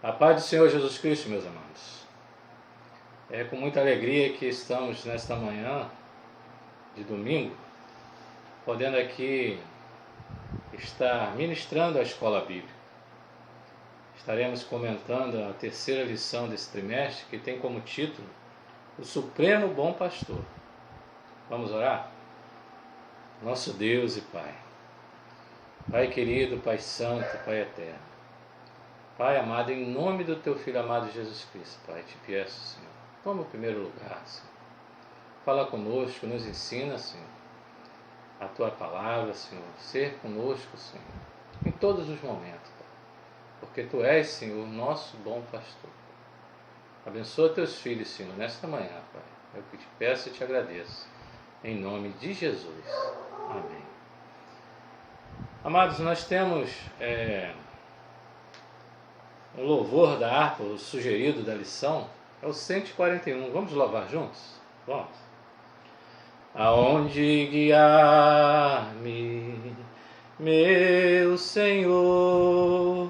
A paz do Senhor Jesus Cristo, meus amados. É com muita alegria que estamos nesta manhã de domingo, podendo aqui estar ministrando a escola bíblica. Estaremos comentando a terceira lição desse trimestre, que tem como título O Supremo Bom Pastor. Vamos orar? Nosso Deus e Pai. Pai querido, Pai santo, Pai eterno. Pai amado, em nome do Teu Filho amado Jesus Cristo, Pai, te peço, Senhor, toma o primeiro lugar, Senhor. Fala conosco, nos ensina, Senhor, a Tua palavra, Senhor, ser conosco, Senhor, em todos os momentos, Pai, porque Tu és, Senhor, nosso bom pastor. Abençoa Teus filhos, Senhor, nesta manhã, Pai. É o que te peço e te agradeço, em nome de Jesus. Amém. Amados, nós temos o louvor da harpa, o sugerido da lição, é o 141. Vamos louvar juntos? Vamos. Aonde guiar-me, meu Senhor,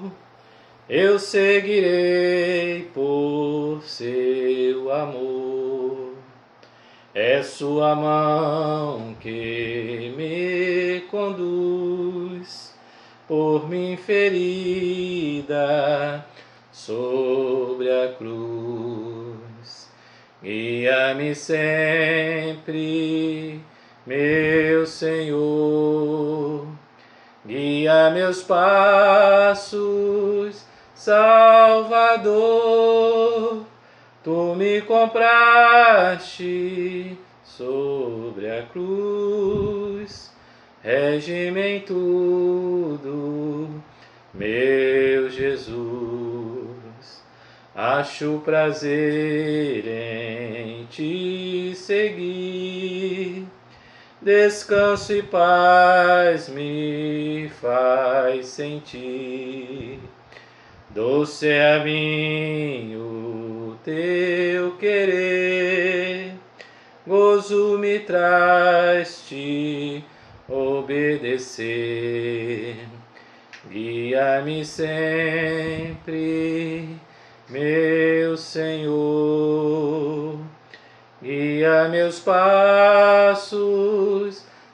eu seguirei por seu amor. É sua mão que me conduz por mim ferida sobre a cruz. Guia-me sempre, meu Senhor, guia meus passos, Salvador. Tu me compraste sobre a cruz, rege-me em tudo, meu Jesus. Acho prazer em te seguir, descanso e paz me faz sentir. Doce é a mim o teu querer, gozo me traz te obedecer. Guia-me sempre, meu Senhor, guia meus passos,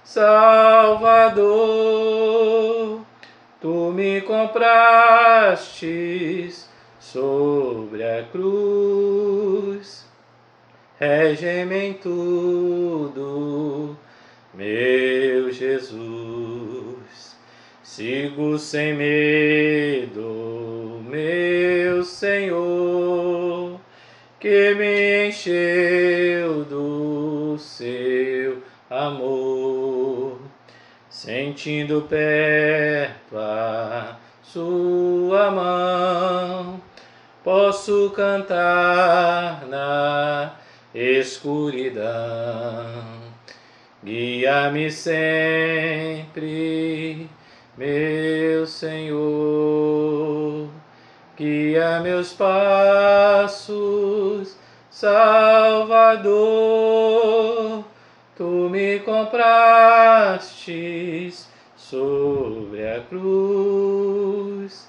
Salvador. Tu me comprastes sobre a cruz, rege-me em tudo, meu Jesus. Sigo sem medo, meu Senhor, que me encheu do seu amor. Sentindo perto a sua mão, posso cantar na escuridão. Guia-me sempre, meu Senhor, guia meus passos, Salvador. Tu me comprastes sobre a cruz,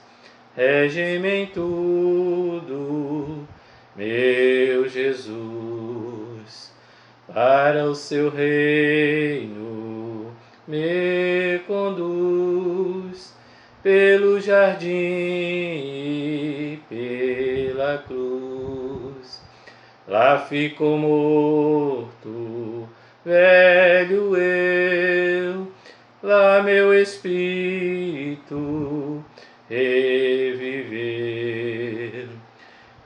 rege-me em tudo, meu Jesus. Para o seu reino me conduz, pelo jardim e pela cruz. Lá ficou morto velho eu, lá meu espírito reviver.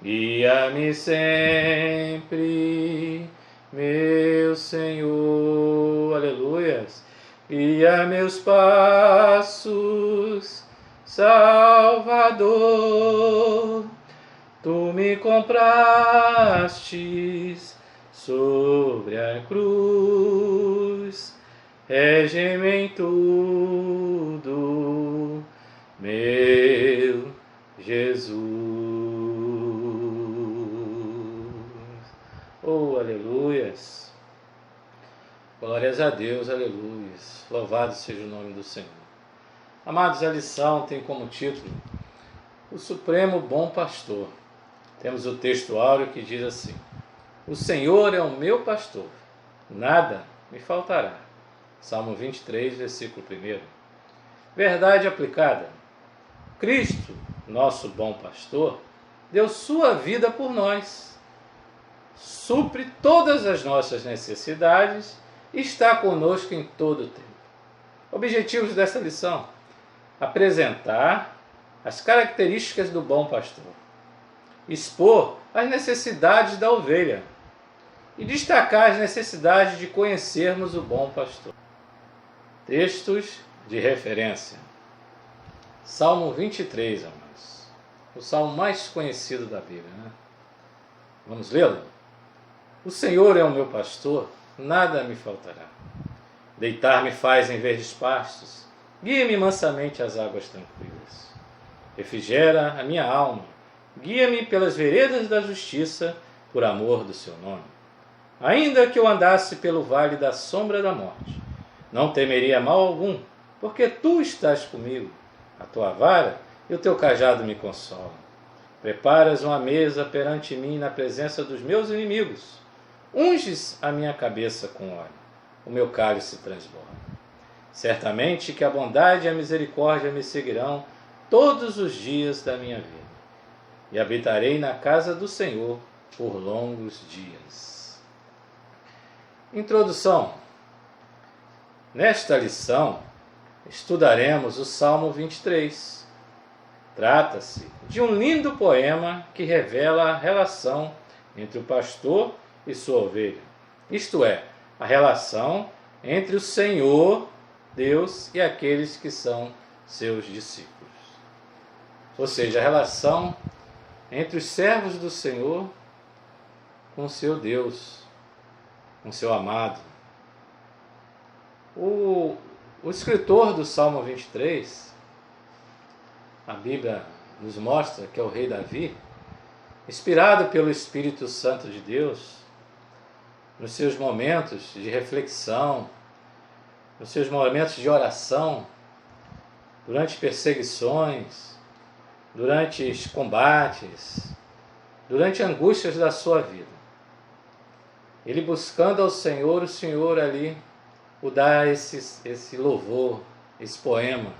Guia-me sempre, meu Senhor, aleluias. Guia meus passos, Salvador. Tu me comprastes sobre a cruz, rege-me em tudo, meu Jesus. Oh, aleluias! Glórias a Deus, aleluias! Louvado seja o nome do Senhor. Amados, a lição tem como título o supremo bom pastor. Temos o texto áureo que diz assim: o Senhor é o meu pastor, nada me faltará. Salmo 23, versículo 1. Verdade aplicada. Cristo, nosso bom pastor, deu sua vida por nós, supre todas as nossas necessidades e está conosco em todo o tempo. Objetivos dessa lição: apresentar as características do bom pastor, expor as necessidades da ovelha e destacar as necessidades de conhecermos o bom pastor. Textos de referência. Salmo 23, amados. O salmo mais conhecido da Bíblia, né? Vamos lê-lo? O Senhor é o meu pastor, nada me faltará. Deitar-me faz em verdes pastos, guia-me mansamente às águas tranquilas. Refrigera a minha alma, guia-me pelas veredas da justiça, por amor do seu nome. Ainda que eu andasse pelo vale da sombra da morte, não temeria mal algum, porque tu estás comigo. A tua vara e o teu cajado me consolam. Preparas uma mesa perante mim na presença dos meus inimigos. Unges a minha cabeça com óleo. O meu cálice transborda. Certamente que a bondade e a misericórdia me seguirão todos os dias da minha vida. E habitarei na casa do Senhor por longos dias. Introdução. Nesta lição, estudaremos o Salmo 23. Trata-se de um lindo poema que revela a relação entre o pastor e sua ovelha. Isto é, a relação entre o Senhor, Deus, e aqueles que são seus discípulos. Ou seja, a relação entre os servos do Senhor com o seu Deus, com o seu amado. O escritor do Salmo 23, a Bíblia nos mostra que é o rei Davi, inspirado pelo Espírito Santo de Deus, nos seus momentos de reflexão, nos seus momentos de oração, durante perseguições, durante os combates, durante angústias da sua vida. Ele buscando ao Senhor, o Senhor ali o dá esse louvor, esse poema.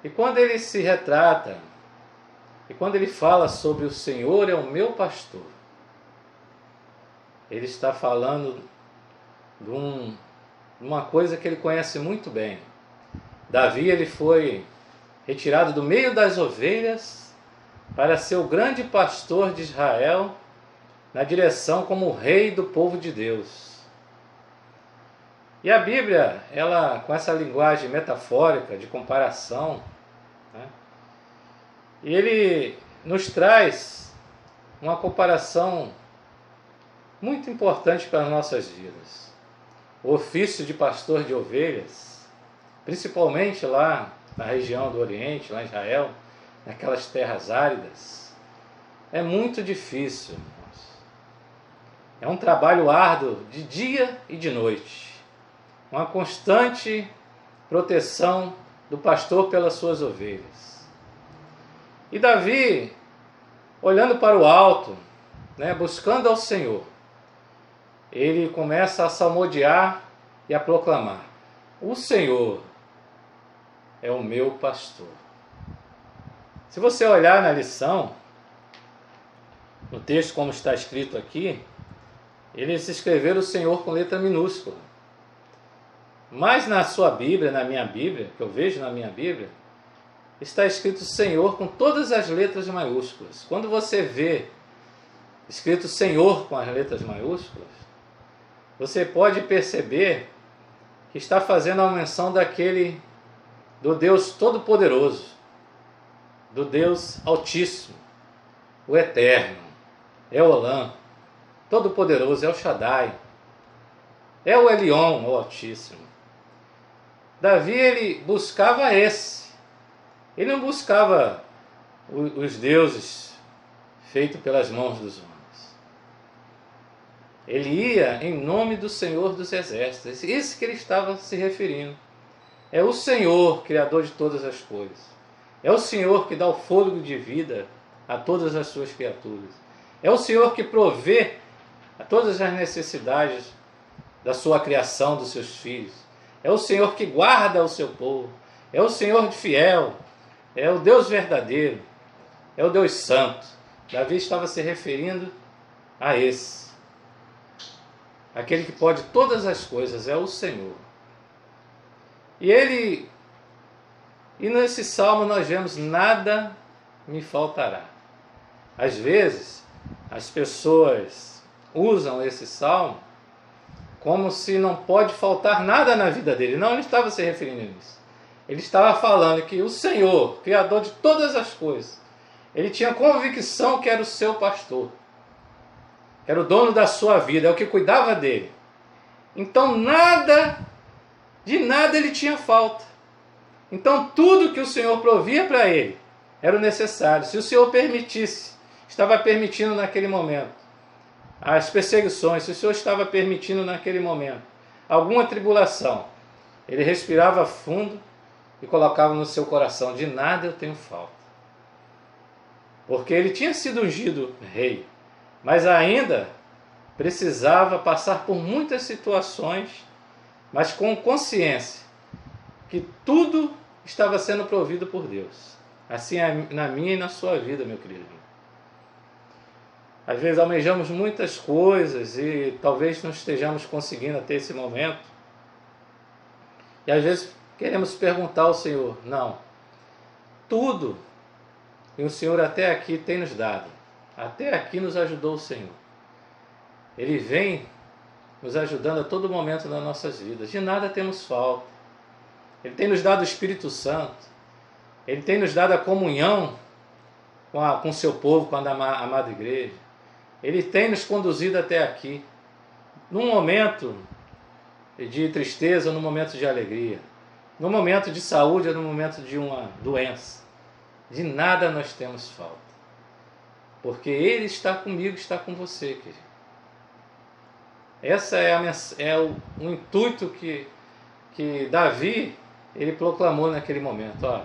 E quando ele se retrata, e quando ele fala sobre o Senhor é o meu pastor, ele está falando de uma coisa que ele conhece muito bem. Davi, ele foi retirado do meio das ovelhas para ser o grande pastor de Israel, na direção como rei do povo de Deus. E a Bíblia, ela, com essa linguagem metafórica, de comparação, né, e ele nos traz uma comparação muito importante para as nossas vidas. O ofício de pastor de ovelhas, principalmente lá na região do Oriente, lá em Israel, naquelas terras áridas, é muito difícil. É um trabalho árduo de dia e de noite. Uma constante proteção do pastor pelas suas ovelhas. E Davi, olhando para o alto, né, buscando ao Senhor, ele começa a salmodiar e a proclamar: o Senhor é o meu pastor. Se você olhar na lição, no texto como está escrito aqui, eles escreveram o Senhor com letra minúscula. Mas na sua Bíblia, na minha Bíblia, que eu vejo na minha Bíblia, está escrito Senhor com todas as letras maiúsculas. Quando você vê escrito Senhor com as letras maiúsculas, você pode perceber que está fazendo a menção do Deus Todo-Poderoso, do Deus Altíssimo, o Eterno, é o Olam, Todo-Poderoso, é o Shaddai, é o Elion, o Altíssimo. Davi, ele buscava esse. Ele não buscava os deuses feitos pelas mãos dos homens. Ele ia em nome do Senhor dos Exércitos. Esse que ele estava se referindo. É o Senhor, Criador de todas as coisas. É o Senhor que dá o fôlego de vida a todas as suas criaturas. É o Senhor que provê a todas as necessidades da sua criação, dos seus filhos. É o Senhor que guarda o seu povo. É o Senhor fiel. É o Deus verdadeiro. É o Deus santo. Davi estava se referindo a esse. Aquele que pode todas as coisas, é o Senhor. E nesse salmo nós vemos: nada me faltará. Às vezes, as pessoas usam esse salmo como se não pode faltar nada na vida dele. Não, ele estava se referindo a isso. Ele estava falando que o Senhor, Criador de todas as coisas, ele tinha convicção que era o seu pastor, que era o dono da sua vida, é o que cuidava dele. Então de nada ele tinha falta. Então tudo que o Senhor provia para ele era o necessário. Se o Senhor permitisse, estava permitindo naquele momento as perseguições, se o Senhor estava permitindo naquele momento alguma tribulação, ele respirava fundo e colocava no seu coração: de nada eu tenho falta. Porque ele tinha sido ungido rei, mas ainda precisava passar por muitas situações, mas com consciência que tudo estava sendo provido por Deus. Assim é na minha e na sua vida, meu querido. Às vezes almejamos muitas coisas e talvez não estejamos conseguindo até esse momento. E às vezes queremos perguntar ao Senhor: não, tudo que o Senhor até aqui tem nos dado, até aqui nos ajudou o Senhor. Ele vem nos ajudando a todo momento das nossas vidas. De nada temos falta. Ele tem nos dado o Espírito Santo. Ele tem nos dado a comunhão com o seu povo, com a amada igreja. Ele tem nos conduzido até aqui, num momento de tristeza ou num momento de alegria, num momento de saúde ou num momento de uma doença. De nada nós temos falta, porque Ele está comigo, está com você, querido. Essa é o intuito que Davi ele proclamou naquele momento. Olha,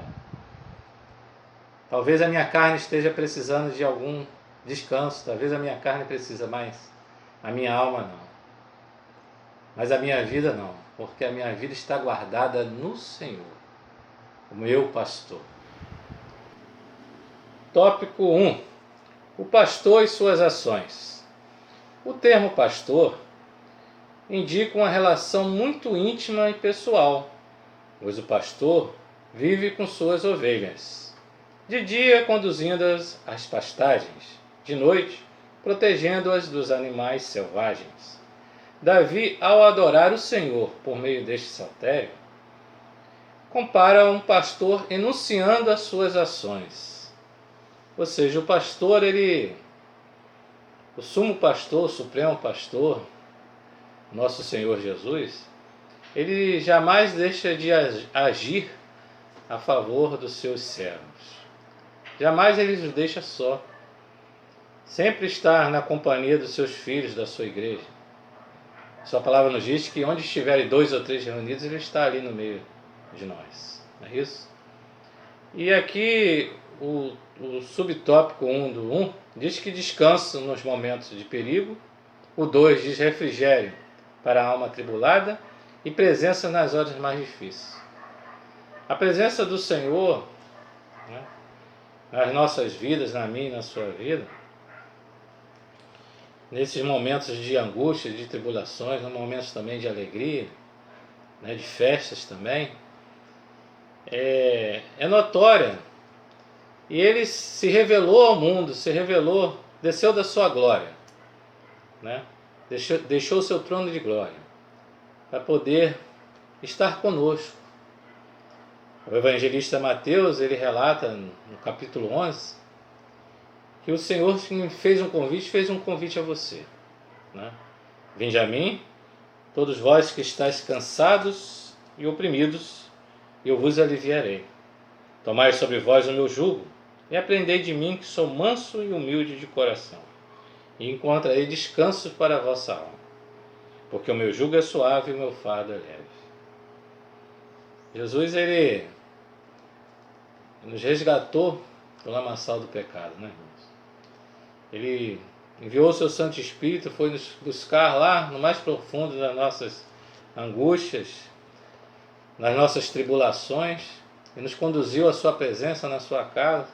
talvez a minha carne esteja precisando de algum descanso, talvez a minha carne precisa, mas a minha alma não. Mas a minha vida não, porque a minha vida está guardada no Senhor, o meu pastor. Tópico 1. O pastor e suas ações. O termo pastor indica uma relação muito íntima e pessoal, pois o pastor vive com suas ovelhas, de dia conduzindo-as às pastagens, de noite protegendo-as dos animais selvagens. Davi, ao adorar o Senhor por meio deste saltério, compara um pastor enunciando as suas ações. Ou seja, o pastor, o sumo pastor, o supremo pastor, nosso Senhor Jesus, ele jamais deixa de agir a favor dos seus servos. Jamais ele os deixa só. Sempre está na companhia dos seus filhos, da sua igreja. Sua palavra nos diz que onde estiverem 2 ou 3 reunidos, ele está ali no meio de nós. Não é isso? E aqui o subtópico 1 do 1 diz que descanso nos momentos de perigo. O 2 diz refrigério para a alma atribulada e presença nas horas mais difíceis. A presença do Senhor, né, nas nossas vidas, na minha e na sua vida, nesses momentos de angústia, de tribulações, nos momentos também de alegria, né, de festas também, é notória. E ele se revelou ao mundo, desceu da sua glória, né? Deixou o seu trono de glória para poder estar conosco. O evangelista Mateus, ele relata no capítulo 11 que o Senhor fez um convite a você, né? Vinde a mim, todos vós que estáis cansados e oprimidos, e eu vos aliviarei. Tomai sobre vós o meu jugo e aprendei de mim, que sou manso e humilde de coração, e encontrarei descanso para a vossa alma, porque o meu jugo é suave e o meu fardo é leve. Jesus, ele nos resgatou do lamaçal do pecado, né, irmãos? Ele enviou o seu Santo Espírito, foi nos buscar lá no mais profundo das nossas angústias, nas nossas tribulações, e nos conduziu à sua presença na sua casa,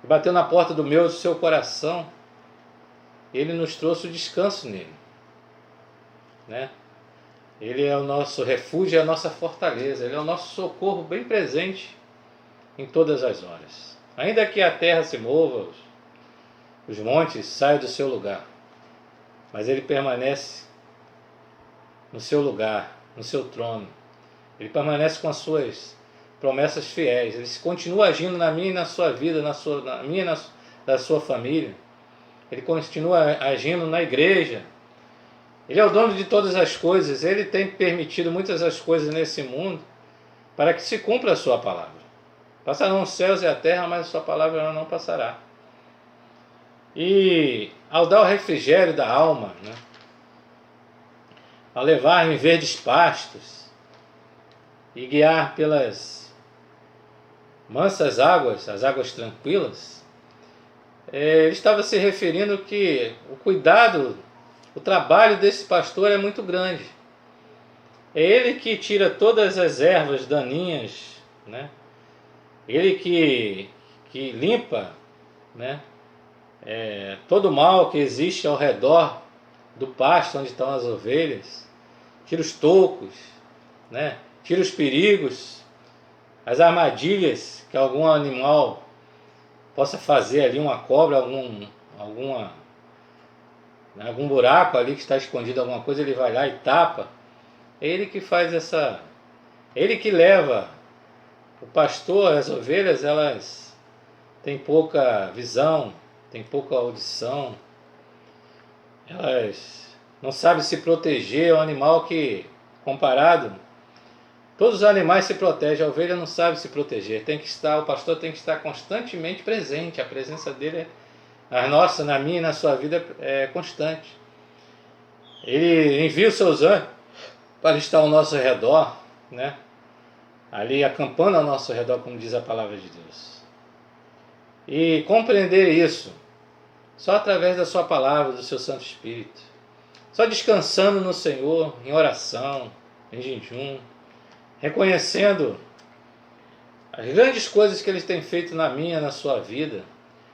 e bateu na porta do meu e do seu coração. Ele nos trouxe o descanso nele, né? Ele é o nosso refúgio, é a nossa fortaleza, ele é o nosso socorro bem presente em todas as horas. Ainda que a terra se mova, os montes saiam do seu lugar, mas ele permanece no seu lugar, no seu trono. Ele permanece com as suas promessas fiéis. Ele continua agindo na minha e na sua vida, na minha e da sua família. Ele continua agindo na igreja. Ele é o dono de todas as coisas. Ele tem permitido muitas das coisas nesse mundo para que se cumpra a sua palavra. Passarão os céus e a terra, mas a sua palavra não passará. E ao dar o refrigério da alma, né, ao levar em verdes pastos e guiar pelas mansas águas, as águas tranquilas, ele estava se referindo que o cuidado, o trabalho desse pastor é muito grande. É ele que tira todas as ervas daninhas, né? Ele que limpa, né, todo o mal que existe ao redor do pasto onde estão as ovelhas, tira os tocos, né, tira os perigos, as armadilhas que algum animal possa fazer ali, uma cobra, algum buraco ali que está escondido alguma coisa, ele vai lá e tapa. É ele que faz ele que leva. O pastor, as ovelhas, elas têm pouca visão, têm pouca audição, elas não sabem se proteger. É um animal que, comparado, todos os animais se protegem, a ovelha não sabe se proteger. O pastor tem que estar constantemente presente. A presença dele, na minha e na sua vida, é constante. Ele envia os seus anjos para estar ao nosso redor, né? Ali acampando ao nosso redor, como diz a palavra de Deus. E compreender isso só através da sua palavra, do seu Santo Espírito, só descansando no Senhor, em oração, em jejum, reconhecendo as grandes coisas que Ele tem feito na minha, na sua vida,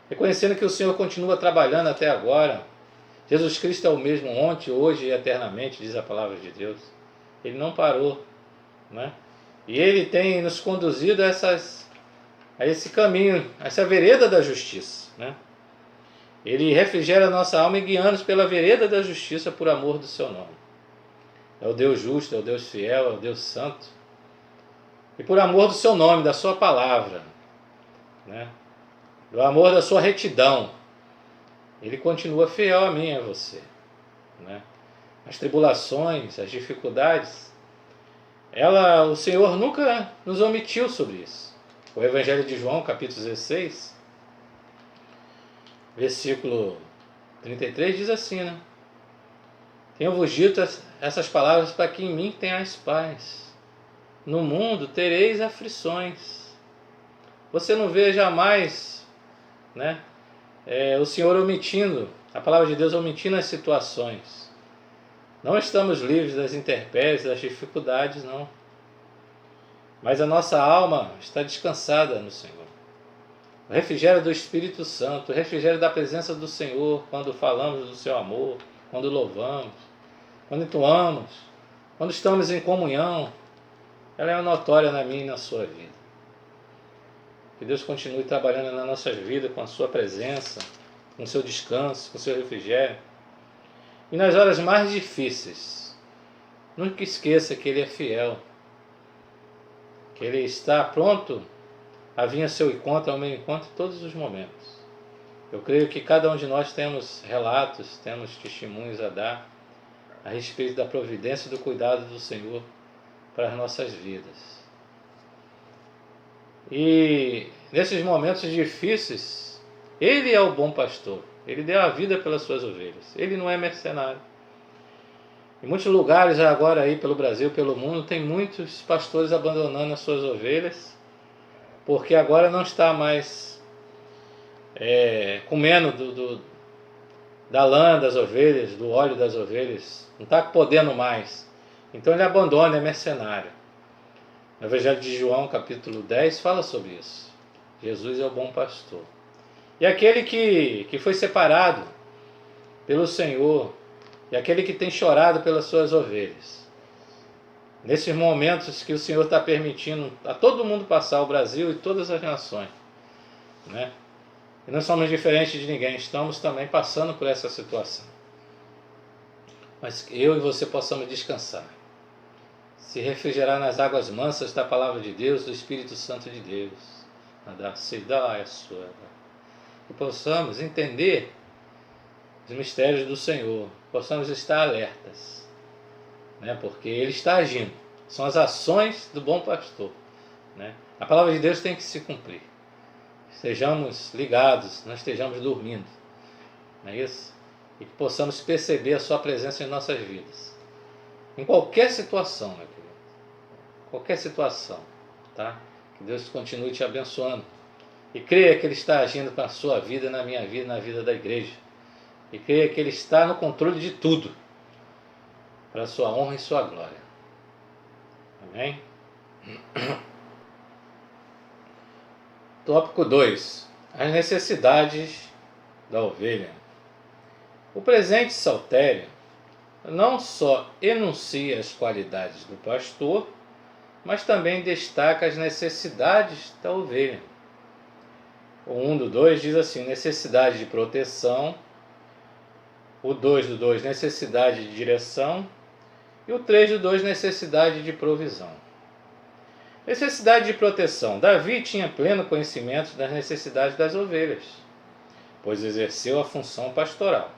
reconhecendo que o Senhor continua trabalhando até agora. Jesus Cristo é o mesmo ontem, hoje e eternamente, diz a palavra de Deus. Ele não parou, né? E Ele tem nos conduzido a esse caminho, a essa vereda da justiça, né? Ele refrigera a nossa alma e guia-nos pela vereda da justiça por amor do seu nome. É o Deus justo, é o Deus fiel, é o Deus santo. E por amor do seu nome, da sua palavra, né? Do amor da sua retidão, Ele continua fiel a mim e a você, né? As tribulações, as dificuldades, o Senhor nunca nos omitiu sobre isso. O Evangelho de João, capítulo 16, versículo 33, diz assim, né? Tenho-vos dito essas palavras para que em mim tenhais paz. No mundo tereis aflições. Você não vê jamais, né, o Senhor omitindo, a palavra de Deus omitindo as situações. Não estamos livres das intempéries, das dificuldades, não. Mas a nossa alma está descansada no Senhor. O refrigério do Espírito Santo, o refrigério da presença do Senhor, quando falamos do seu amor, quando louvamos, quando entoamos, quando estamos em comunhão, ela é notória na minha e na sua vida. Que Deus continue trabalhando nas nossas vidas com a sua presença, com o seu descanso, com o seu refrigério. E nas horas mais difíceis, nunca esqueça que Ele é fiel, que Ele está pronto a vir ao seu encontro, ao meu encontro, em todos os momentos. Eu creio que cada um de nós temos relatos, temos testemunhos a dar a respeito da providência e do cuidado do Senhor para as nossas vidas. E nesses momentos difíceis, Ele é o bom pastor. Ele deu a vida pelas suas ovelhas. Ele não é mercenário. Em muitos lugares agora aí pelo Brasil, pelo mundo, tem muitos pastores abandonando as suas ovelhas porque agora não está mais comendo da lã das ovelhas, do óleo das ovelhas, não está podendo mais. Então ele abandona, é mercenário. No Evangelho de João, capítulo 10, fala sobre isso. Jesus é o bom pastor. E aquele que foi separado pelo Senhor, e aquele que tem chorado pelas suas ovelhas, nesses momentos que o Senhor está permitindo a todo mundo passar, o Brasil e todas as nações, né? E não somos diferentes de ninguém, estamos também passando por essa situação. Mas que eu e você possamos descansar, se refrigerar nas águas mansas da palavra de Deus, do Espírito Santo de Deus, que possamos entender os mistérios do Senhor, possamos estar alertas, né? Porque Ele está agindo, são as ações do bom pastor, né? A palavra de Deus tem que se cumprir, estejamos ligados, não estejamos dormindo, não é isso? E que possamos perceber a sua presença em nossas vidas, em qualquer situação, meu querido, qualquer situação, tá? Que Deus continue te abençoando, e creia que Ele está agindo para a sua vida, na minha vida, na vida da igreja, e creia que Ele está no controle de tudo, para a sua honra e sua glória. Amém? Tópico 2. As necessidades da ovelha. O presente saltério não só enuncia as qualidades do pastor, mas também destaca as necessidades da ovelha. O 1 do 2 diz assim: necessidade de proteção. O 2 do 2, necessidade de direção. E o 3 do 2, necessidade de provisão. Necessidade de proteção. Davi tinha pleno conhecimento das necessidades das ovelhas, pois exerceu a função pastoral.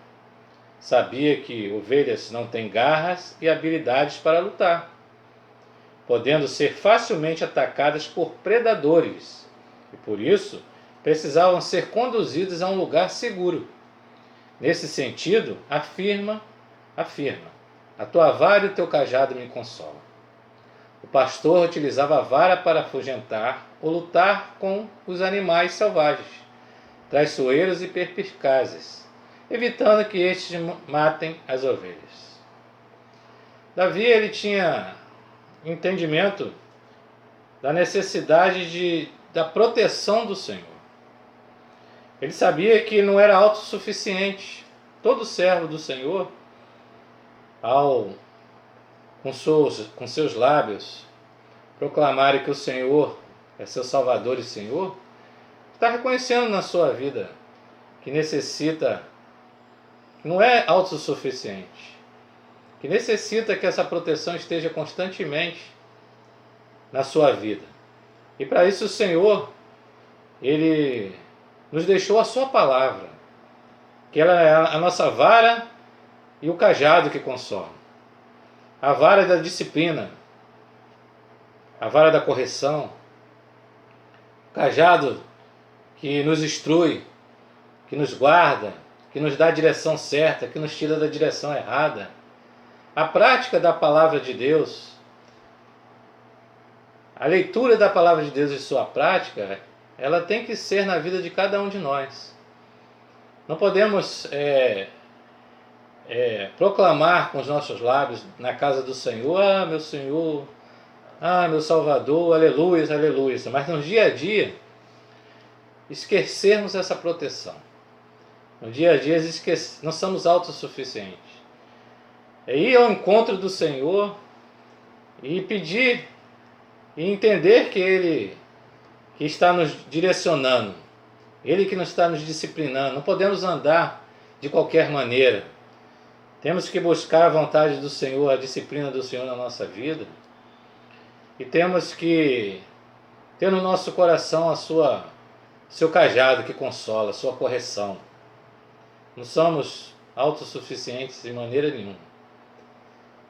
Sabia que ovelhas não têm garras e habilidades para lutar, podendo ser facilmente atacadas por predadores, e por isso precisavam ser conduzidas a um lugar seguro. Nesse sentido, afirma, a tua vara e o teu cajado me consolam. O pastor utilizava a vara para afugentar ou lutar com os animais selvagens, traiçoeiros e perspicazes, evitando que estes matem as ovelhas. Davi, ele tinha entendimento da necessidade da proteção do Senhor. Ele sabia que não era autossuficiente. Todo servo do Senhor, com seus lábios proclamarem que o Senhor é seu Salvador e Senhor, está reconhecendo na sua vida que não é autossuficiente, que necessita que essa proteção esteja constantemente na sua vida. E para isso o Senhor, Ele nos deixou a sua palavra, que ela é a nossa vara e o cajado que consola. A vara da disciplina, a vara da correção, o cajado que nos instrui, que nos guarda, que nos dá a direção certa, que nos tira da direção errada. A prática da palavra de Deus, a leitura da palavra de Deus e sua prática, ela tem que ser na vida de cada um de nós. Não podemos proclamar com os nossos lábios na casa do Senhor: ah, meu Senhor, ah, meu Salvador, aleluia, aleluia. Mas no dia a dia, esquecermos essa proteção. No dia a dia, não somos autossuficientes. É ir ao encontro do Senhor e pedir e entender que Ele que está nos direcionando, Ele que nos está nos disciplinando. Não podemos andar de qualquer maneira. Temos que buscar a vontade do Senhor, a disciplina do Senhor na nossa vida. E temos que ter no nosso coração seu cajado que consola, a sua correção. Não somos autossuficientes de maneira nenhuma.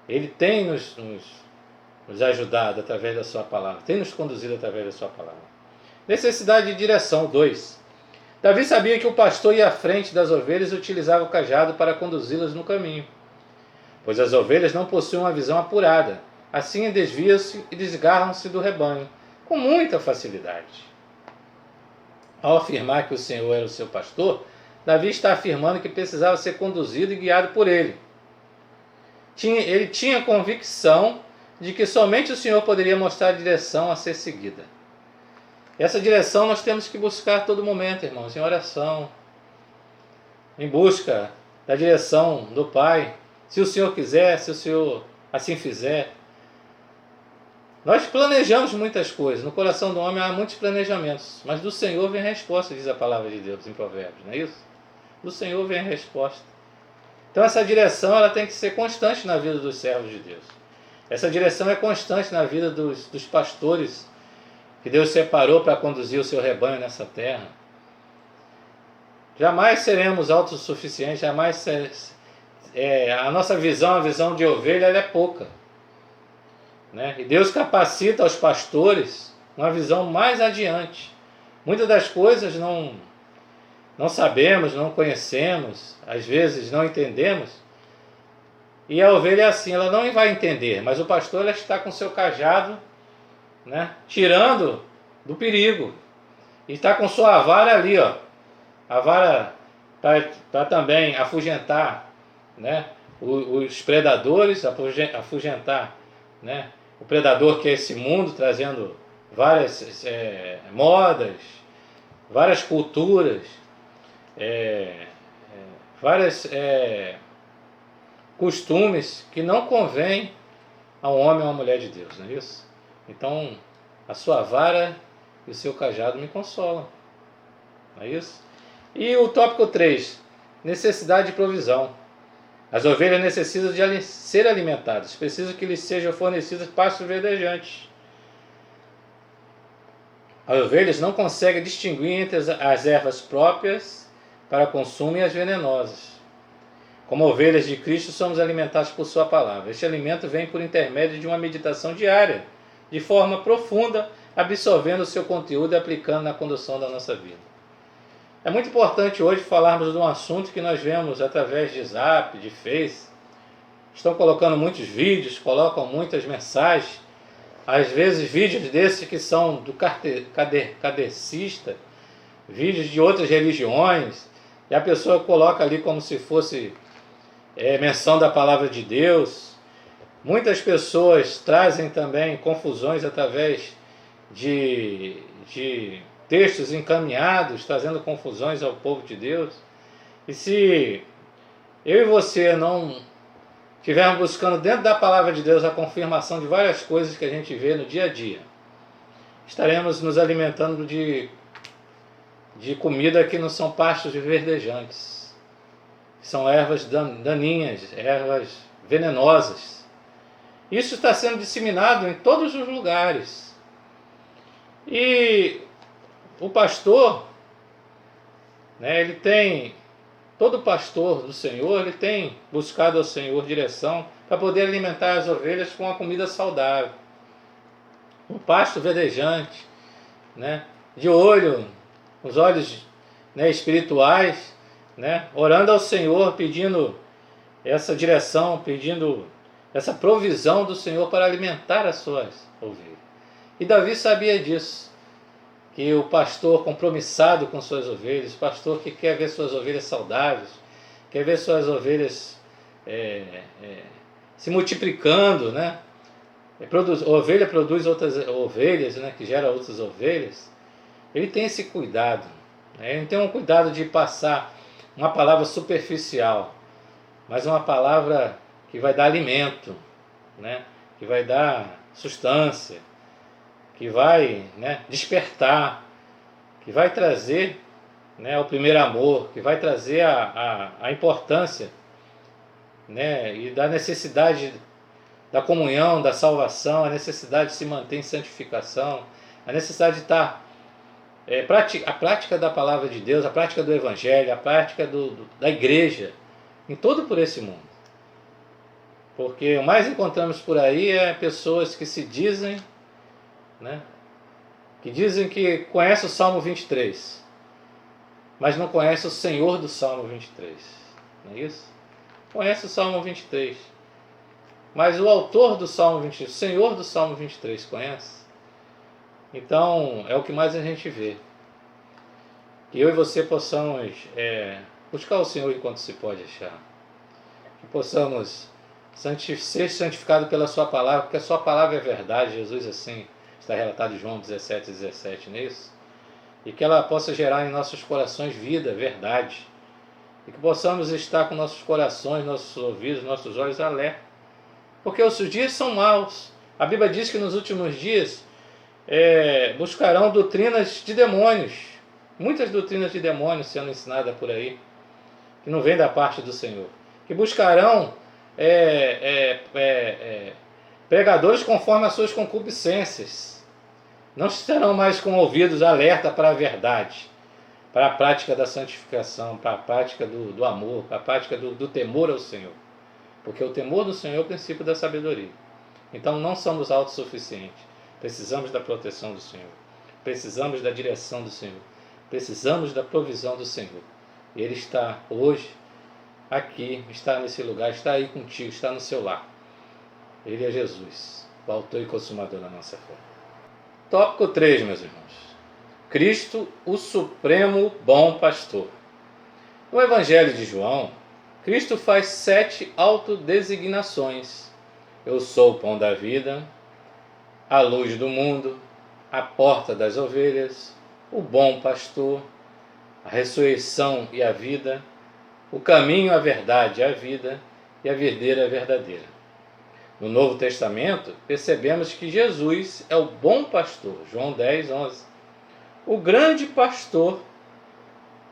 Ele tem nos ajudado através da sua palavra, tem nos conduzido através da sua palavra. Necessidade de direção, 2. Davi sabia que o pastor ia à frente das ovelhas e utilizava o cajado para conduzi-las no caminho, pois as ovelhas não possuem uma visão apurada, assim desviam-se e desgarram-se do rebanho com muita facilidade. ao afirmar que o Senhor era o seu pastor, Davi está afirmando que precisava ser conduzido e guiado por ele. Ele tinha convicção de que somente o Senhor poderia mostrar a direção a ser seguida. Essa direção nós temos que buscar a todo momento, irmãos, em oração, em busca da direção do Pai. Se o Senhor quiser, se o Senhor assim fizer. Nós planejamos muitas coisas. No coração do homem há muitos planejamentos, mas do Senhor vem a resposta, diz a palavra de Deus em Provérbios, não é isso? Do Senhor vem a resposta. Então essa direção ela tem que ser constante na vida dos servos de Deus. Essa direção é constante na vida dos pastores que Deus separou para conduzir o seu rebanho nessa terra. Jamais seremos autossuficientes, jamais a nossa visão, a visão de ovelha, ela é pouca. Né? E Deus capacita os pastores uma visão mais adiante. Muitas das coisas não sabemos, não conhecemos, às vezes não entendemos. E a ovelha é assim, ela não vai entender, mas o pastor ela está com seu cajado, né, tirando do perigo. E está com sua vara ali, ó, a vara para também afugentar, né, os predadores, afugentar, né, o predador que é esse mundo, trazendo várias modas, várias culturas, vários costumes que não convém a um homem ou a uma mulher de Deus, não é isso? Então, a sua vara e o seu cajado me consolam, não é isso? E o tópico 3, necessidade de provisão. As ovelhas necessitam de ser alimentadas, precisam que lhes sejam fornecidos pastos verdejantes. As ovelhas não conseguem distinguir entre as ervas próprias para consumo e as venenosas. Como ovelhas de Cristo, somos alimentados por sua palavra. Este alimento vem por intermédio de uma meditação diária, de forma profunda, absorvendo o seu conteúdo e aplicando na condução da nossa vida. É muito importante hoje falarmos de um assunto que nós vemos através de Zap, de Face. Estão colocando muitos vídeos, colocam muitas mensagens, às vezes vídeos desses que são do kardecista, vídeos de outras religiões, e a pessoa coloca ali como se fosse menção da palavra de Deus. Muitas pessoas trazem também confusões através de textos encaminhados, trazendo confusões ao povo de Deus. E se eu e você não estivermos buscando dentro da palavra de Deus a confirmação de várias coisas que a gente vê no dia a dia, estaremos nos alimentando de comida que não são pastos verdejantes, são ervas daninhas, ervas venenosas. Isso está sendo disseminado em todos os lugares. E o pastor, né, todo pastor do Senhor, ele tem buscado ao Senhor direção para poder alimentar as ovelhas com uma comida saudável, um pasto verdejante, né, de olho, os olhos, né, espirituais, né, orando ao Senhor, pedindo essa direção, pedindo essa provisão do Senhor para alimentar as suas ovelhas. E Davi sabia disso, que o pastor compromissado com suas ovelhas, o pastor que quer ver suas ovelhas saudáveis, quer ver suas ovelhas se multiplicando, né? A ovelha produz outras ovelhas, né? Que gera outras ovelhas. Ele tem esse cuidado, né? Ele não tem um cuidado de passar uma palavra superficial, mas uma palavra que vai dar alimento, né? Que vai dar substância, que vai, né, despertar, que vai trazer, né, o primeiro amor, que vai trazer a importância, né, e da necessidade da comunhão, da salvação, a necessidade de se manter em santificação, a necessidade de estar a prática da palavra de Deus, a prática do Evangelho, a prática da igreja, em todo por esse mundo. Porque o mais encontramos por aí é pessoas que se dizem, né, que dizem que conhece o Salmo 23, mas não conhece o Senhor do Salmo 23, não é isso? Conhece o Salmo 23, mas o autor do Salmo 23, o Senhor do Salmo 23, conhece? Então é o que mais a gente vê. Que eu e você possamos buscar o Senhor enquanto se pode achar. Que possamos ser santificados pela sua palavra, porque a sua palavra é verdade. Jesus assim está relatado em João 17:17 nisso. E que ela possa gerar em nossos corações vida, verdade. E que possamos estar com nossos corações, nossos ouvidos, nossos olhos alerta. Porque os dias são maus. A Bíblia diz que nos últimos dias buscarão doutrinas de demônios. Muitas doutrinas de demônios sendo ensinadas por aí, que não vêm da parte do Senhor. Que buscarão pregadores conforme as suas concupiscências. Não estarão mais com ouvidos alerta para a verdade, para a prática da santificação, para a prática do amor, para a prática do temor ao Senhor. Porque o temor do Senhor é o princípio da sabedoria. Então não somos autossuficientes. Precisamos da proteção do Senhor. Precisamos da direção do Senhor. Precisamos da provisão do Senhor. E Ele está hoje aqui, está nesse lugar, está aí contigo, está no seu lar. Ele é Jesus, o autor e consumador da nossa fé. Tópico 3, meus irmãos. Cristo, o Supremo Bom Pastor. No Evangelho de João, Cristo faz 7 autodesignações. Eu sou o pão da vida, a luz do mundo, a porta das ovelhas, o bom pastor, a ressurreição e a vida, o caminho, a verdade e a vida, e a videira verdadeira. No Novo Testamento, percebemos que Jesus é o bom pastor, João 10:11. O grande pastor,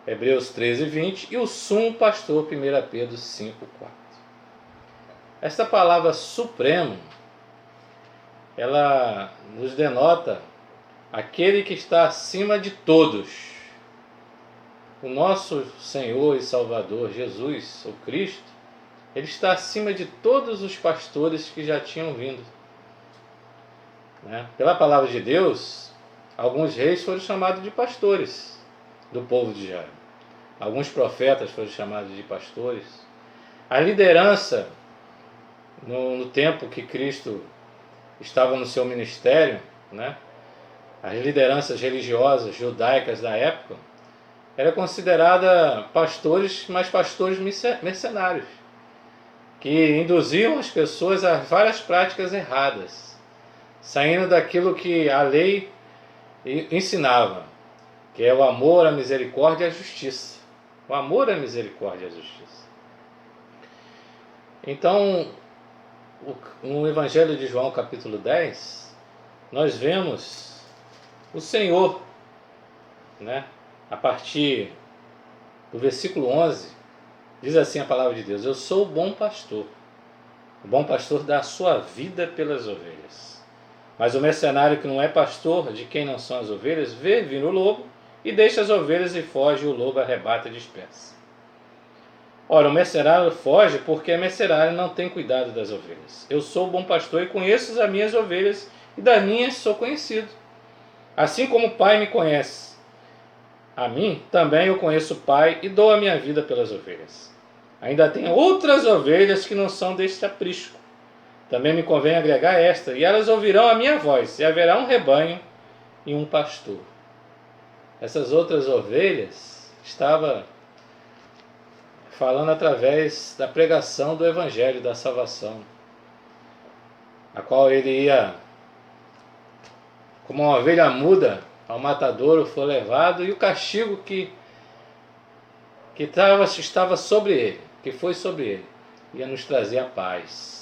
Hebreus 13:20, e o sumo pastor, 1 Pedro 5:4. Esta palavra supremo, ela nos denota aquele que está acima de todos. O nosso Senhor e Salvador, Jesus, o Cristo, Ele está acima de todos os pastores que já tinham vindo. Pela palavra de Deus, alguns reis foram chamados de pastores do povo de Israel. Alguns profetas foram chamados de pastores. A liderança, no tempo que Cristo estava no seu ministério, as lideranças religiosas judaicas da época, era considerada pastores, mas pastores mercenários, que induziam as pessoas a várias práticas erradas, saindo daquilo que a lei ensinava, que é o amor, a misericórdia e a justiça. O amor, a misericórdia e a justiça. Então, no Evangelho de João, capítulo 10, nós vemos o Senhor, a partir do versículo 11, diz assim a palavra de Deus: eu sou o bom pastor. O bom pastor dá a sua vida pelas ovelhas. Mas o mercenário que não é pastor, de quem não são as ovelhas, vê vir o lobo e deixa as ovelhas e foge, e o lobo arrebata e dispersa. Ora, o mercenário foge porque é mercenário e não tem cuidado das ovelhas. Eu sou o bom pastor e conheço as minhas ovelhas, e das minhas sou conhecido. Assim como o Pai me conhece a mim, também eu conheço o Pai e dou a minha vida pelas ovelhas. Ainda tenho outras ovelhas que não são deste aprisco. Também me convém agregar esta, e elas ouvirão a minha voz, e haverá um rebanho e um pastor. Essas outras ovelhas estava falando através da pregação do Evangelho da salvação, a qual ele ia, como uma ovelha muda, ao matadouro foi levado, e o castigo que estava sobre ele, que foi sobre ele, ia nos trazer a paz.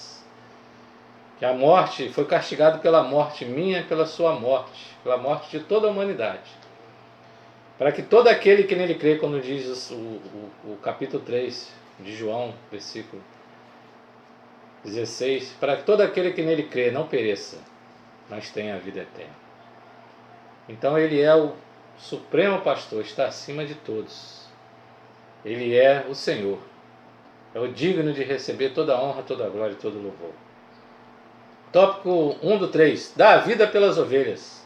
Que a morte foi castigado pela morte minha e pela sua morte, pela morte de toda a humanidade. Para que todo aquele que nele crê, quando diz o capítulo 3 de João, versículo 16, para que todo aquele que nele crê não pereça, mas tenha a vida eterna. Então ele é o supremo pastor, está acima de todos. Ele é o Senhor. É o digno de receber toda a honra, toda a glória e todo o louvor. Tópico 1 do 3. Dá a vida pelas ovelhas.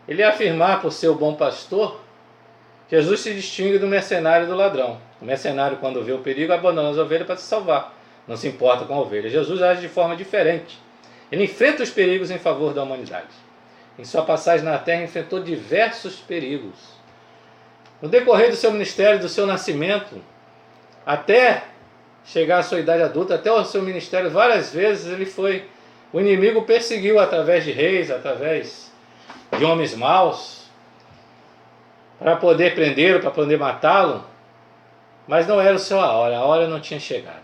Ele ia afirmar por ser o bom pastor, Jesus se distingue do mercenário e do ladrão. O mercenário, quando vê o perigo, abandona as ovelhas para se salvar. Não se importa com a ovelha. Jesus age de forma diferente. Ele enfrenta os perigos em favor da humanidade. Em sua passagem na terra, enfrentou diversos perigos. No decorrer do seu ministério, do seu nascimento, até chegar à sua idade adulta, até o seu ministério, várias vezes o inimigo perseguiu através de reis, através de homens maus, para poder prendê-lo, para poder matá-lo, mas não era a hora não tinha chegado.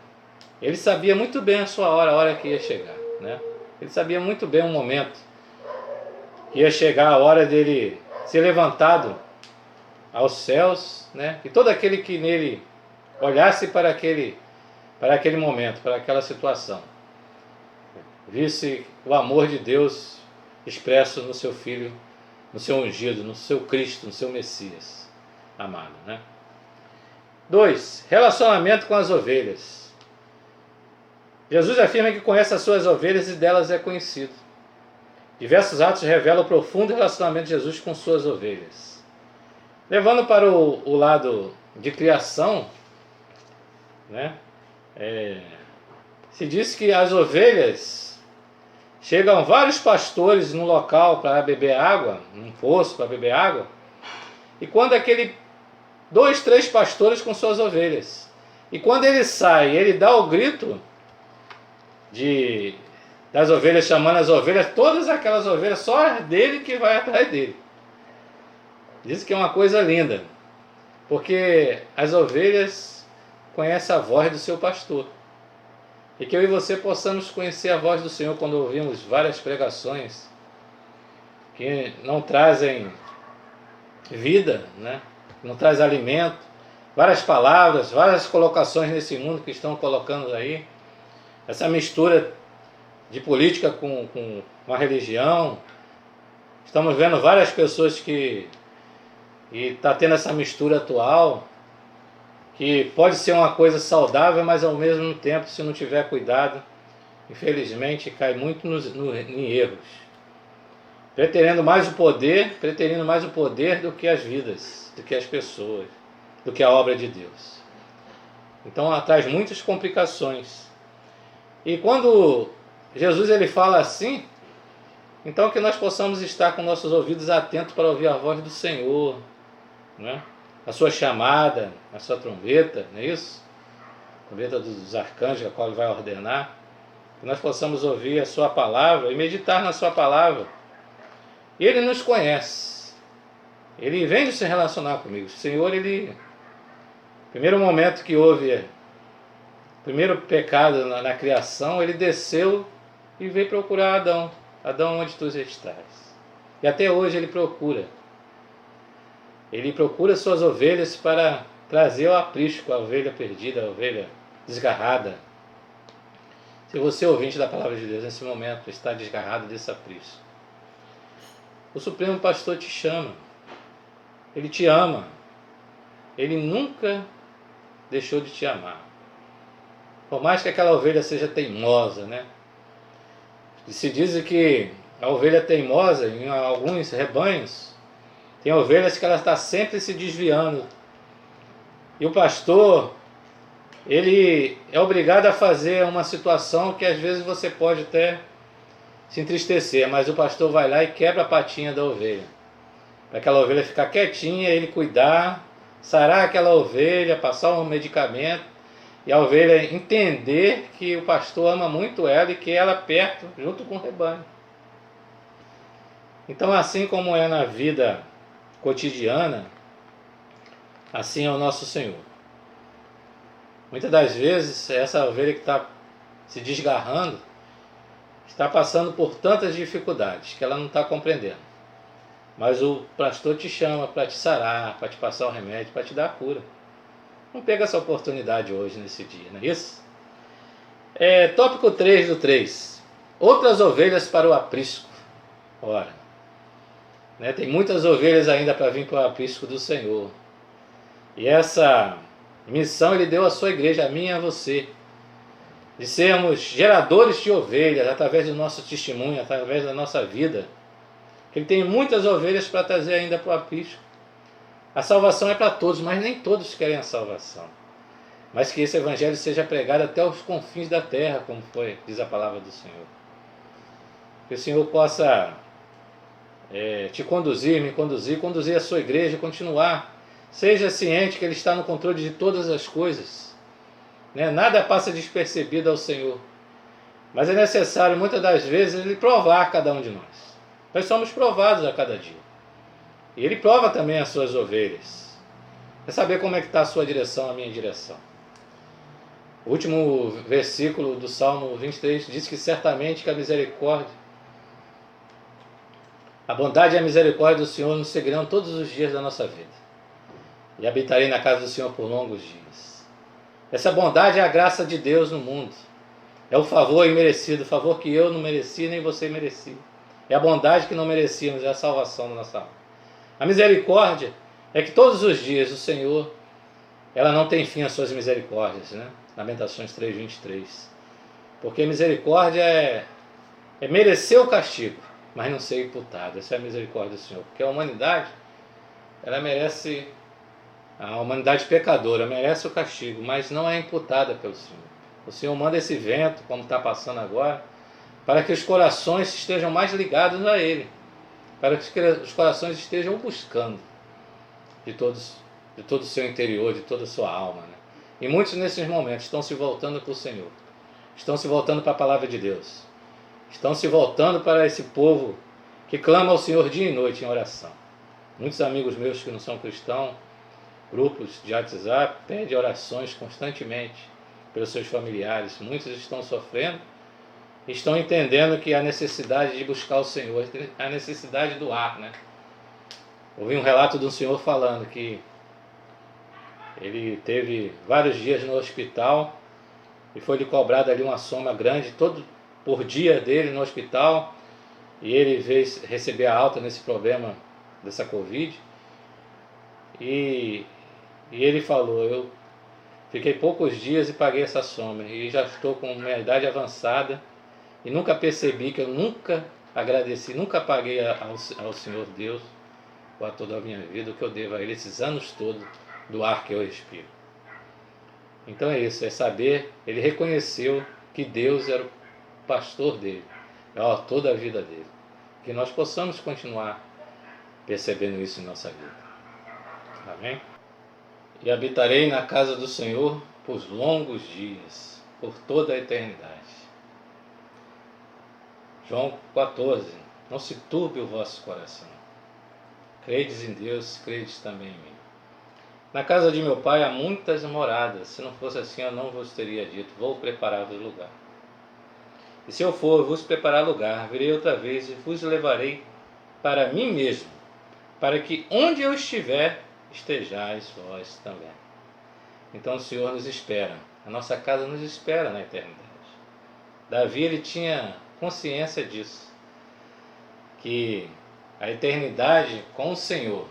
Ele sabia muito bem a sua hora, a hora que ia chegar, né? Ele sabia muito bem o momento que ia chegar, a hora dele ser levantado aos céus, né? E todo aquele que nele olhasse para aquele momento, para aquela situação, visse o amor de Deus expresso no seu Filho, no seu ungido, no seu Cristo, no seu Messias amado, né? 2. Relacionamento com as ovelhas. Jesus afirma que conhece as suas ovelhas e delas é conhecido. Diversos atos revelam o profundo relacionamento de Jesus com suas ovelhas. Levando para o lado de criação, né? Se diz que as ovelhas chegam vários pastores no local para beber água, num poço para beber água, e quando 2, 3 pastores com suas ovelhas, e quando ele sai, ele dá o grito das ovelhas, chamando as ovelhas, todas aquelas ovelhas, só dele que vai atrás dele. Diz que é uma coisa linda, porque as ovelhas conhecem a voz do seu pastor. E que eu e você possamos conhecer a voz do Senhor quando ouvimos várias pregações que não trazem vida, né? Não traz alimento, várias palavras, várias colocações nesse mundo que estão colocando aí, essa mistura de política com a religião. Estamos vendo várias pessoas que está tendo essa mistura atual, que pode ser uma coisa saudável, mas ao mesmo tempo, se não tiver cuidado, infelizmente cai muito em erros, preterindo mais o poder do que as vidas, do que as pessoas, do que a obra de Deus. Então traz muitas complicações. E quando Jesus ele fala assim, então que nós possamos estar com nossos ouvidos atentos para ouvir a voz do Senhor, né? A sua chamada, a sua trombeta, não é isso? A trombeta dos arcanjos, a qual ele vai ordenar. Que nós possamos ouvir a sua palavra e meditar na sua palavra. E ele nos conhece. Ele vem de se relacionar comigo. O Senhor, primeiro momento que houve, o primeiro pecado na criação, ele desceu e veio procurar Adão. Adão, onde tu estás? E até hoje ele procura. Ele procura suas ovelhas para trazer ao aprisco a ovelha perdida, a ovelha desgarrada. Se você, ouvinte da palavra de Deus, nesse momento está desgarrado desse aprisco, o Supremo Pastor te chama. Ele te ama. Ele nunca deixou de te amar. Por mais que aquela ovelha seja teimosa, né? Se diz que a ovelha teimosa, em alguns rebanhos, tem ovelhas que ela está sempre se desviando. E o pastor, ele é obrigado a fazer uma situação que às vezes você pode até se entristecer, mas o pastor vai lá e quebra a patinha da ovelha. Para aquela ovelha ficar quietinha, ele cuidar, sarar aquela ovelha, passar um medicamento, e a ovelha entender que o pastor ama muito ela e que ela perto, junto com o rebanho. Então, assim como é na vida cotidiana, assim é o nosso Senhor. Muitas das vezes, essa ovelha que está se desgarrando, está passando por tantas dificuldades que ela não está compreendendo. Mas o pastor te chama para te sarar, para te passar o remédio, para te dar a cura. Não pega essa oportunidade hoje, nesse dia, não é isso? Tópico 3 do 3. Outras ovelhas para o aprisco. Ora, né, tem muitas ovelhas ainda para vir para o aprisco do Senhor. E essa missão ele deu à sua igreja, a mim e a você, de sermos geradores de ovelhas através do nosso testemunho, através da nossa vida. Ele tem muitas ovelhas para trazer ainda para o aprisco. A salvação é para todos, mas nem todos querem a salvação. Mas que esse evangelho seja pregado até os confins da terra, como diz a palavra do Senhor. Que o Senhor possa te conduzir, me conduzir a sua igreja, continuar Seja ciente que Ele está no controle de todas as coisas. Né? Nada passa despercebido ao Senhor. Mas é necessário, muitas das vezes, Ele provar cada um de nós. Nós somos provados a cada dia. E Ele prova também as suas ovelhas. É saber como é que está a sua direção, a minha direção. O último versículo do Salmo 23 diz que certamente que a misericórdia, a bondade e a misericórdia do Senhor nos seguirão todos os dias da nossa vida. E habitarei na casa do Senhor por longos dias. Essa bondade é a graça de Deus no mundo. É o favor imerecido, o favor que eu não mereci nem você merecia. É a bondade que não merecíamos, é a salvação da nossa alma. A misericórdia é que todos os dias o Senhor, ela não tem fim as suas misericórdias, né? Lamentações 3:23. Porque misericórdia é merecer o castigo, mas não ser imputado. Essa é a misericórdia do Senhor. Porque a humanidade, ela merece, a humanidade pecadora merece o castigo, mas não é imputada pelo Senhor. O Senhor manda esse vento, como está passando agora, para que os corações estejam mais ligados a Ele, para que os corações estejam buscando de todo o seu interior, de toda a sua alma. Né? E muitos nesses momentos estão se voltando para o Senhor, estão se voltando para a palavra de Deus, estão se voltando para esse povo que clama ao Senhor dia e noite em oração. Muitos amigos meus que não são cristãos, grupos de WhatsApp, pedem orações constantemente pelos seus familiares. Muitos estão sofrendo, estão entendendo que há necessidade de buscar o Senhor, a necessidade do ar, né? Ouvi um relato de um senhor falando que ele teve vários dias no hospital e foi-lhe cobrada ali uma soma grande todo por dia dele no hospital, e ele veio receber a alta nesse problema dessa Covid, e ele falou: eu fiquei poucos dias e paguei essa soma, e já estou com uma idade avançada e nunca percebi que eu nunca agradeci, nunca paguei ao Senhor Deus, ou a toda a minha vida, o que eu devo a Ele esses anos todos do ar que eu respiro. Então é isso, é saber, ele reconheceu que Deus era o pastor dele, toda a vida dele. Que nós possamos continuar percebendo isso em nossa vida. Amém? E habitarei na casa do Senhor por longos dias, por toda a eternidade. João 14. Não se turbe o vosso coração. Credes em Deus, credes também em mim. Na casa de meu pai há muitas moradas. Se não fosse assim, eu não vos teria dito: vou preparar-vos lugar. E se eu for vos preparar lugar, virei outra vez e vos levarei para mim mesmo, para que onde eu estiver, estejais vós também. Então o Senhor nos espera. A nossa casa nos espera na eternidade. Davi, ele tinha consciência disso, que a eternidade com o Senhor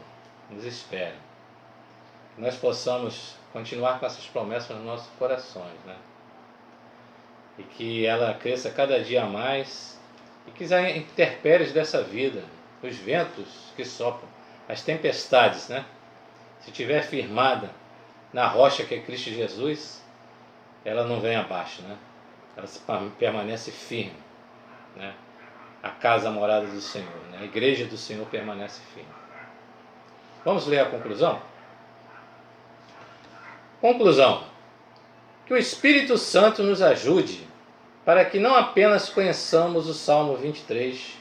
nos espera. Que nós possamos continuar com essas promessas nos nossos corações, né? E que ela cresça cada dia mais, e que as intempéries dessa vida, os ventos que sopram, as tempestades, né? Se estiver firmada na rocha que é Cristo Jesus, ela não vem abaixo, né? Ela permanece firme, né? A casa, a morada do Senhor, né? A igreja do Senhor permanece firme. Vamos ler a conclusão? Conclusão: que o Espírito Santo nos ajude para que não apenas conheçamos o Salmo 23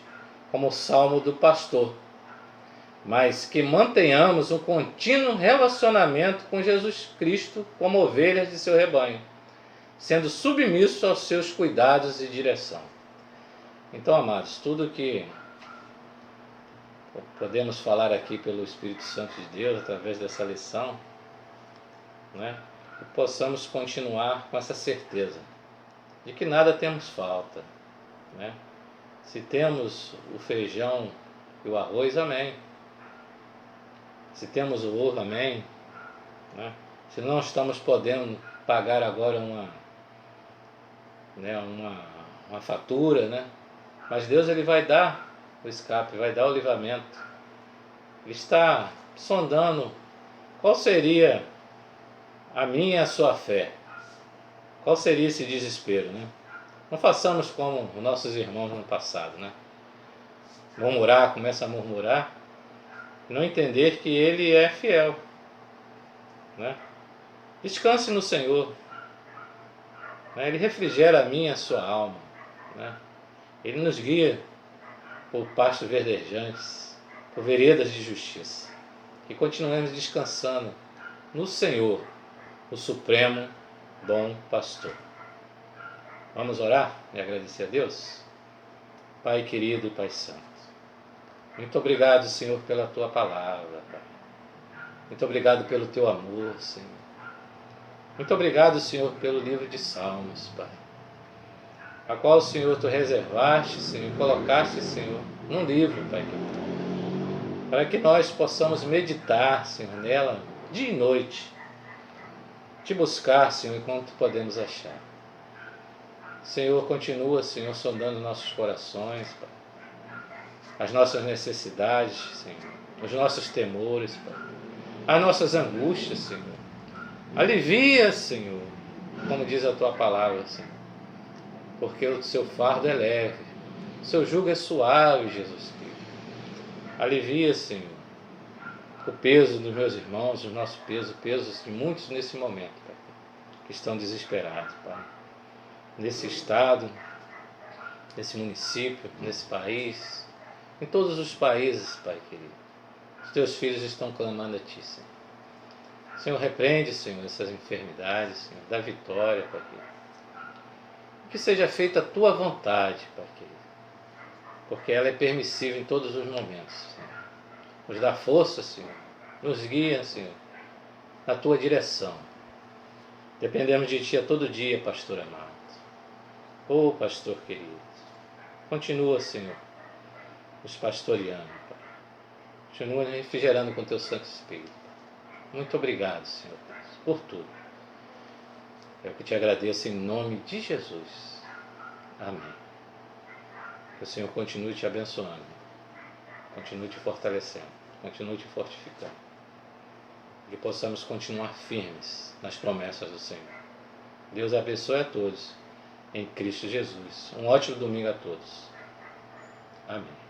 como o Salmo do pastor, mas que mantenhamos um contínuo relacionamento com Jesus Cristo como ovelhas de seu rebanho, sendo submissos aos seus cuidados e direção. Então, amados, tudo que podemos falar aqui pelo Espírito Santo de Deus, através dessa lição, né, que possamos continuar com essa certeza de que nada temos falta, né? Se temos o feijão e o arroz, amém. Se temos o ouro, amém, né? Se não estamos podendo pagar agora uma fatura, né? Mas Deus, ele vai dar o escape, vai dar o livramento. Ele está sondando qual seria a minha e a sua fé. Qual seria esse desespero, né? Não façamos como os nossos irmãos no passado, né? Murmurar, começa a murmurar, não entender que Ele é fiel, né? Descanse no Senhor, né? Ele refrigera a minha e a sua alma, né? Ele nos guia por pastos verdejantes, por veredas de justiça. Que continuemos descansando no Senhor, o Supremo Bom Pastor. Vamos orar e agradecer a Deus? Pai querido e Pai santo, muito obrigado, Senhor, pela Tua palavra, Pai. Muito obrigado pelo Teu amor, Senhor. Muito obrigado, Senhor, pelo livro de Salmos, Pai, a qual, Senhor, Tu reservaste, Senhor, colocaste, Senhor, num livro, Pai, para que nós possamos meditar, Senhor, nela dia e noite, Te buscar, Senhor, enquanto podemos achar. Senhor, continua, Senhor, sondando nossos corações, Pai, as nossas necessidades, Senhor, os nossos temores, Pai, as nossas angústias, Senhor. Alivia, Senhor, como diz a Tua palavra, Senhor, porque o Seu fardo é leve, o Seu jugo é suave, Jesus Cristo. Alivia, Senhor, o peso dos meus irmãos, o nosso peso, o peso de muitos nesse momento, Pai, que estão desesperados, Pai, nesse estado, nesse município, nesse país, em todos os países, Pai querido. Os Teus filhos estão clamando a Ti, Senhor. Senhor, repreende, Senhor, essas enfermidades, Senhor, dá vitória, Pai querido. Que seja feita a Tua vontade, Pai querido, porque ela é permissível em todos os momentos, Senhor. Nos dá força, Senhor, nos guia, Senhor, na Tua direção. Dependemos de Ti a todo dia, pastor amado. Ô pastor querido, continua, Senhor, nos pastoreando, Pai. Continua nos refrigerando com Teu Santo Espírito. Muito obrigado, Senhor Deus, por tudo. Eu que Te agradeço em nome de Jesus. Amém. Que o Senhor continue Te abençoando, continue Te fortalecendo, continue Te fortificando. Que possamos continuar firmes nas promessas do Senhor. Deus abençoe a todos, em Cristo Jesus. Um ótimo domingo a todos. Amém.